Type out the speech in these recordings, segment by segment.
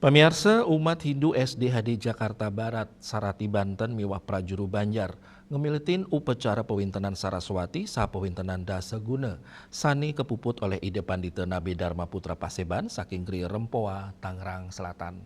Pemirsa umat Hindu SDHD Jakarta Barat, Sarati Banten miwah prajuru Banjar, ngemilitin upacara pewintenan Saraswati sa pewintenan Daseguna, sani kepuput oleh Ide Pandita Nabi Dharma Putra Paseban saking Gri Rempoa, Tangerang Selatan.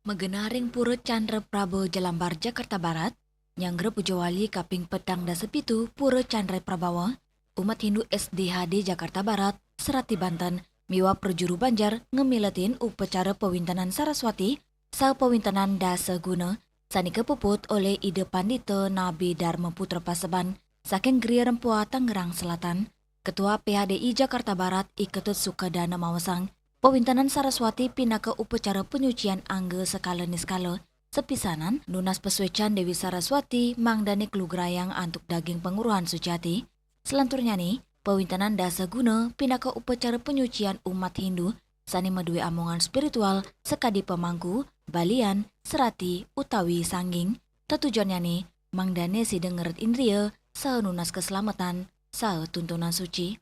Megenaring Pura Chandra Prabo Jelambar Jakarta Barat, Nyanggra Pujawali Kaping Petang Dasepitu Pura Chandra Prabawa, umat Hindu SDHD Jakarta Barat, Serati Banten, miwa perjuru Banjar ngemiletin upacara pewintenan Saraswati, sa pewintenan Daseguna, sani kepuput oleh Ide Pandita Nabi Dharma Putra Paseban, saking Gria Rempoa Tangerang Selatan, Ketua PHDI Jakarta Barat Iketut Sukadana Mawasang, pewintenan Saraswati pinaka upacara penyucian angge skala niskala, sepisanan lunas pesuecan Dewi Saraswati mangdane klugrayang antuk daging penguruhan suciati. Selanturnya nih, pewintenan Daseguna pinaka upacara penyucian umat Hindu sani medue amongan spiritual sekadi pemangku, balian, serati, utawi sangging. Tetujuannya nih, mangdane si dengeret indria sa nunas keselamatan, sa tuntunan suci.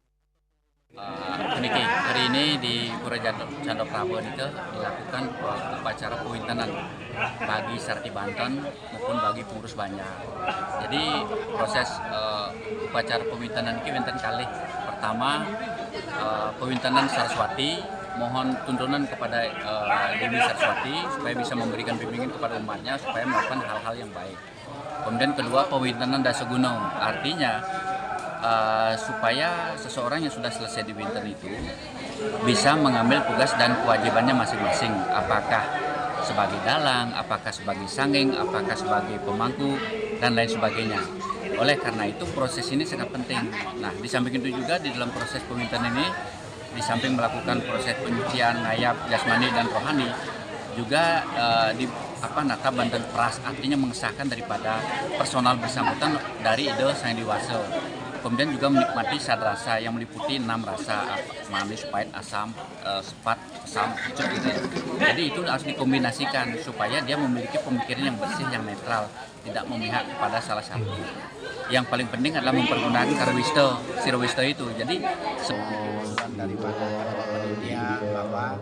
Hari ini di Pura Chandra Prabo ini dilakukan upacara pewintenan bagi Sarati Banten maupun bagi pengurus Banjar. Jadi proses upacara pewintenan ini wenten kali. Pertama pewintenan Saraswati, mohon tuntunan kepada Dewi Saraswati supaya bisa memberikan bimbingan kepada umatnya supaya melakukan hal-hal yang baik. Kemudian kedua pewintenan Daseguna, artinya supaya seseorang yang sudah selesai di winter itu bisa mengambil tugas dan kewajibannya masing-masing, apakah sebagai dalang, apakah sebagai sanggeng, apakah sebagai pemangku, dan lain sebagainya. Oleh karena itu proses ini sangat penting. Nah, di samping itu juga di dalam proses pewinteran ini, di samping melakukan proses penyucian ngayap, jasmani, dan rohani, juga nata Banten Pras, artinya mengesahkan daripada personal bersangkutan dari Ide Sang Dewasa. Kemudian juga menikmati sadrasa yang meliputi 6 rasa, manis, pahit, asam, sepat, asam, kecut gitu. Jadi itu harus dikombinasikan supaya dia memiliki pemikiran yang bersih, yang netral, tidak memihak kepada salah satu. Yang paling penting adalah mempergunakan Sirwista itu. Jadi kesimpulan daripada penelitian bahwa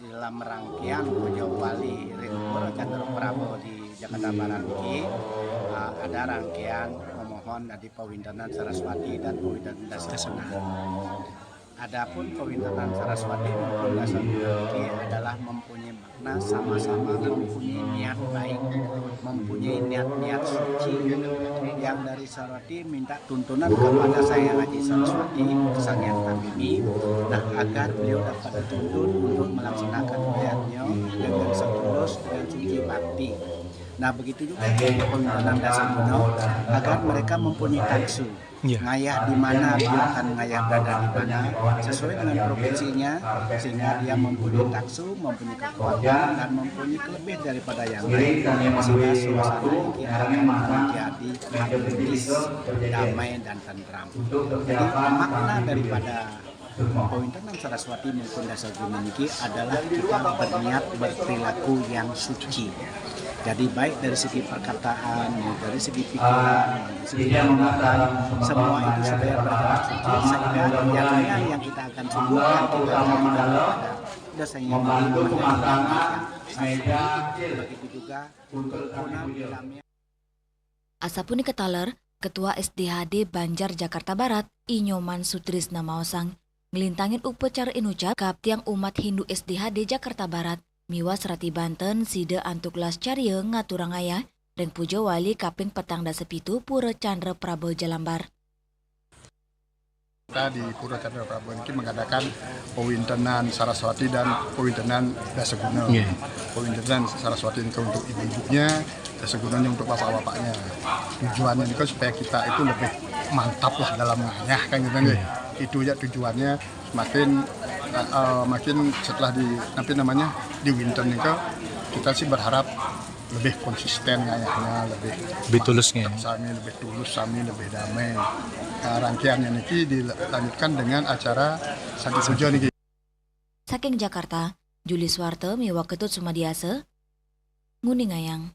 di dalam rangkaian Pujawali Pura Chandra Prabo di Jakarta Barat ini ada rangkaian memohon dari pewintenan Saraswati dan pewintenan Daseguna. Adapun pewintenan Saraswati maupun Daseguna adalah mempunyai makna sama-sama mempunyai niat baik, mempunyai niat-niat suci yang dari Saraswati minta tuntunan kepada Sang Haji Saraswati, Sang Yang Tabimi, nah agar beliau dapat dituntun untuk melaksanakan wilayahnya dengan setulus dengan suci bakti. Nah begitu juga pewintenan Daseguna agar mereka mempunyai taksu. Ngayah di mana dia akan ngayah berada di mana sesuai dengan profesinya, sehingga dia mempunyai taksu, mempunyai kekuatan dan mempunyai kelebih daripada yang lain, sehingga suasana ini akan menjadi harmonis, damai dan tentram. Jadi makna daripada pewintenan Saraswati maupun Daseguna ini adalah kita berniat berperilaku yang suci. Jadi baik dari segi perkataan, dari segi pikiran, dari segi pikiran, semua itu supaya berjalan suci sehingga yang kita akan sungguhkan kita akan kepada dasarnya begitu juga kerukunan dalamnya. Asapuni ketaler, Ketua SDHD Banjar Jakarta Barat, Inyoman Sutrisna Mawasang, ngelintangin upacara inucap kaptiang umat Hindu SDHD Jakarta Barat, miwa Serati Banten sida antuk las carya ngaturang ayah dan Pujawali Kaping Petang Dasepitu Pura Chandra Prabo Jelambar. Kita di Pura Chandra Prabo ini mengadakan pewintenan Saraswati dan pewintenan Daseguna. Pewintenan Saraswati itu untuk ibu-ibunya, Dasegunanya untuk bapak-bapaknya. Tujuannya itu supaya kita itu lebih mantap lah dalam ngayah kan gitu nih. Itu ya tujuannya makin setelah di winter ini kita sih berharap lebih konsisten ngayahnya, lebih tulusnya, lebih tulus, lebih damai. Rangkaiannya ini dilanjutkan dengan acara Santi Puja nih. Saking Jakarta, Juli Swarte miwa Ketut Sumadiase, Nguni Ngayang.